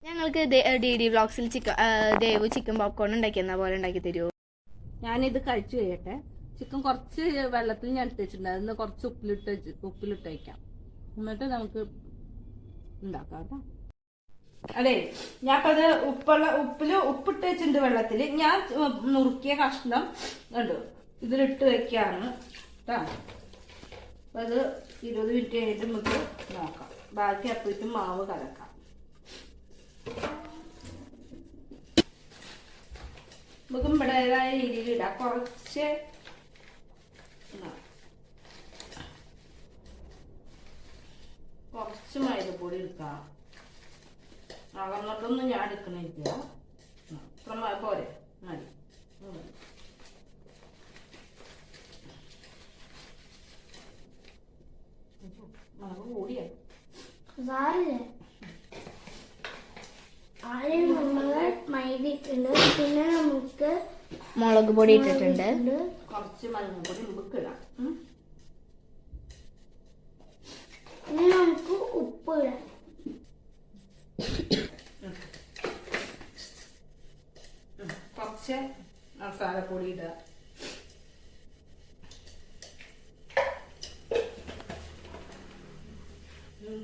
ഞങ്ങൾക്ക് DD വ്ളോഗ്സിൽ Devu chicken popcorn ഉണ്ടാക്കിയെന്ന പോലെ ഉണ്ടാക്കി തരുമോ? ഞാനിത് കഴിച്ചു കഴിയട്ടെ. ചിക്കൻ കുറച്ച് വെള്ളത്തിൽ ഞാൻ എടുത്ത് വെച്ചിട്ടുണ്ടായിരുന്നു. കുറച്ച് ഉപ്പിലിട്ട് വയ്ക്കാം. എന്നിട്ട് നമുക്ക് ഉണ്ടാക്കാം കേട്ടോ. അതെ, ഞാനിപ്പോ അത് ഉപ്പിട്ട് വെച്ചിട്ടുണ്ട് വെള്ളത്തിൽ. ഞാൻ നുറുക്കിയ കഷ്ണം ഉണ്ട് ഇതിലിട്ട് വെക്കാണ് കേട്ടോ. അപ്പൊ അത് 20 മിനിറ്റ് കഴിഞ്ഞിട്ട് നമുക്ക് നോക്കാം. ബാക്കി അപ്പോഴേക്കും മാവ് കലക്കാം. നമുക്ക് നമ്മുടേതായ രീതിയിൽ ഇടാം. കുറച്ച് മൈദപ്പൊടി എടുക്കാം. അളന്നിട്ടൊന്നും ഞാൻ എടുക്കണില്ല. പോരെ മതി. മുളക് കൂടിയായി ആദ്യം നമ്മള് മൈദ ഇട്ടുണ്ട്. പിന്നെ നമുക്ക് മുളക് പൊടി ഇട്ടിട്ടുണ്ട്. കുറച്ച് മഞ്ഞൾപ്പൊടി നമുക്ക് ഇടാം. ഇനി നമുക്ക് ഉപ്പ് ഇടാം. കുറച്ച് മസാലപ്പൊടി ഇടാം.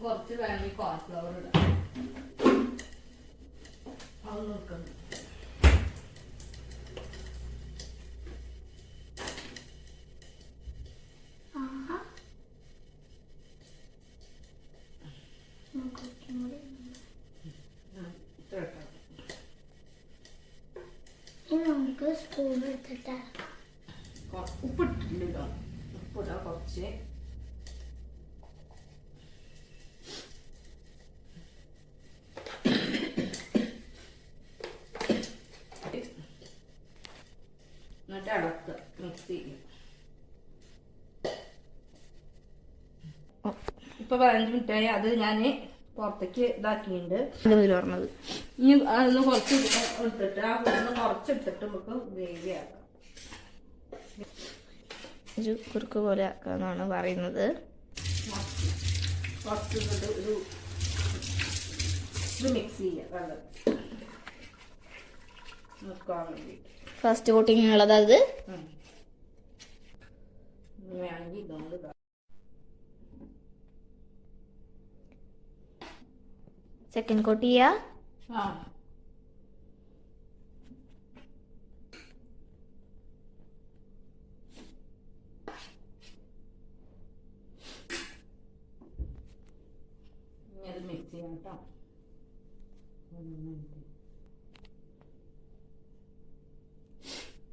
കുറച്ച് വേണമെങ്കിൽ കോൺഫ്ലവർ ഇടാം. അത് നോക്കുന്നു. നമുക്ക് സ്പൂൺ എടുത്തിട്ട് ഉപ്പിട്ടിട്ടുണ്ടല്ലോ. ഉപ്പിടാം കുറച്ച്. എന്നിട്ട് ഇളക്കുക. മിക്സ് ചെയ്യും. ഇപ്പൊ 15 മിനിറ്റായി. അത് ഞാൻ പുറത്തേക്ക് ഇതാക്കിയിട്ടുണ്ട്. ഇനി അതൊന്ന് കുറച്ച് എടുത്തിട്ട് കുറച്ചെടുത്തിട്ട് നമുക്ക് ഗ്രേവി ആക്കാം. ഒരു കുറുക്ക് പോലെ ആക്കാന്നാണ് പറയുന്നത്. കുറച്ച് ഇത് മിക്സ് ചെയ്യാം. വെള്ളം നോക്കാൻ വേണ്ടി ഫസ്റ്റ് കോട്ടിങ് ഉള്ളത് അത് വേണമെങ്കിൽ ഇതുകൊണ്ട് സെക്കൻഡ് കോട്ട് ചെയ്യാ. അത് മിക്സ് ചെയ്യാം കേട്ടോ.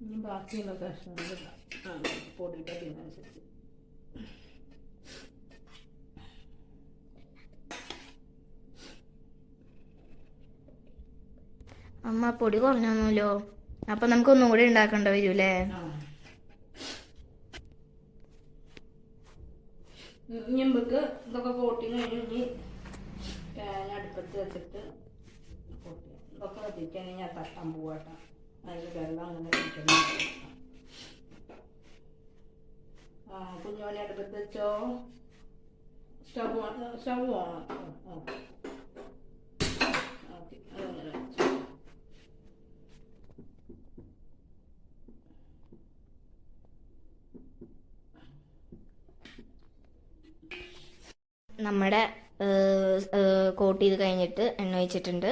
ഇനി ബാക്കിയുള്ള കഷ്ണങ്ങൾ പൊടിയുടെ അതിനനുസരിച്ച് അമ്മ പൊടി കുറഞ്ഞല്ലോ. അപ്പൊ നമുക്ക് ഒന്നുകൂടി ഉണ്ടാക്കേണ്ട വരൂലേ? ഇനി നമുക്ക് ഇതൊക്കെ കോട്ടിങ് കഴിഞ്ഞ് അടുപ്പത്ത് വെച്ചിട്ട് ഇതൊക്കെ വെച്ചിട്ട് ഞാൻ തട്ടാൻ പോവാട്ടോ. അതിൽ വെള്ളം അങ്ങനെ കുഞ്ഞോനെ അടുപ്പത്ത് വെച്ചോ. സ്റ്റവ് ഓണം. ഓക്കെ, അതങ്ങനെ വെച്ചോ. നമ്മുടെ കോട്ട് ചെയ്ത് കഴിഞ്ഞിട്ട് എണ്ണ ഒഴിച്ചിട്ടുണ്ട്.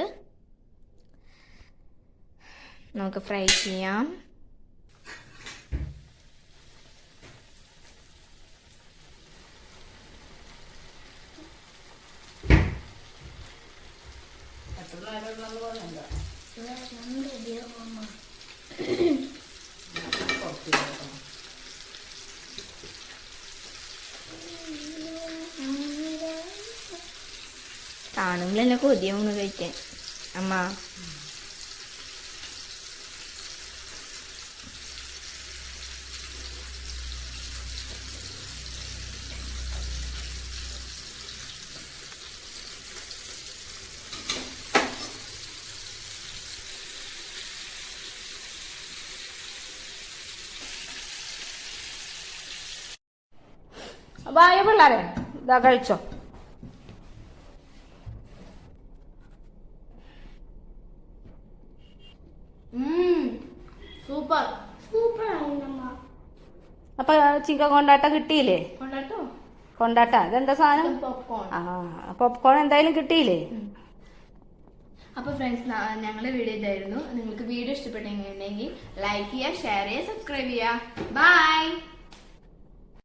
നമുക്ക് ഫ്രൈ ചെയ്യാം. കാണുമ്പോൾ എന്നെ കൊതിയാവുന്നു കഴിക്കാൻ. അമ്മ ബായ പിള്ളേരെ ഇതാ കഴിച്ചോ. സൂപ്പർ സൂപ്പർ ആയിരുന്നമ്മ. അപ്പൊ ചിക്കൻ കൊണ്ടാട്ട കിട്ടിയില്ലേ? കൊണ്ടാട്ടോ കൊണ്ടാട്ട അതെന്താ സാധനം? പോപ്കോൺ. പോപ്കോൺ എന്തായാലും കിട്ടിയില്ലേ? അപ്പൊ ഫ്രണ്ട്സ്, ഞങ്ങളുടെ വീഡിയോ ഇതായിരുന്നു. നിങ്ങൾക്ക് വീഡിയോ ഇഷ്ടപ്പെട്ടെങ്കിൽ ലൈക്ക് ചെയ്യുക, ഷെയർ ചെയ്യുക, സബ്സ്ക്രൈബ് ചെയ്യുക. ബൈ.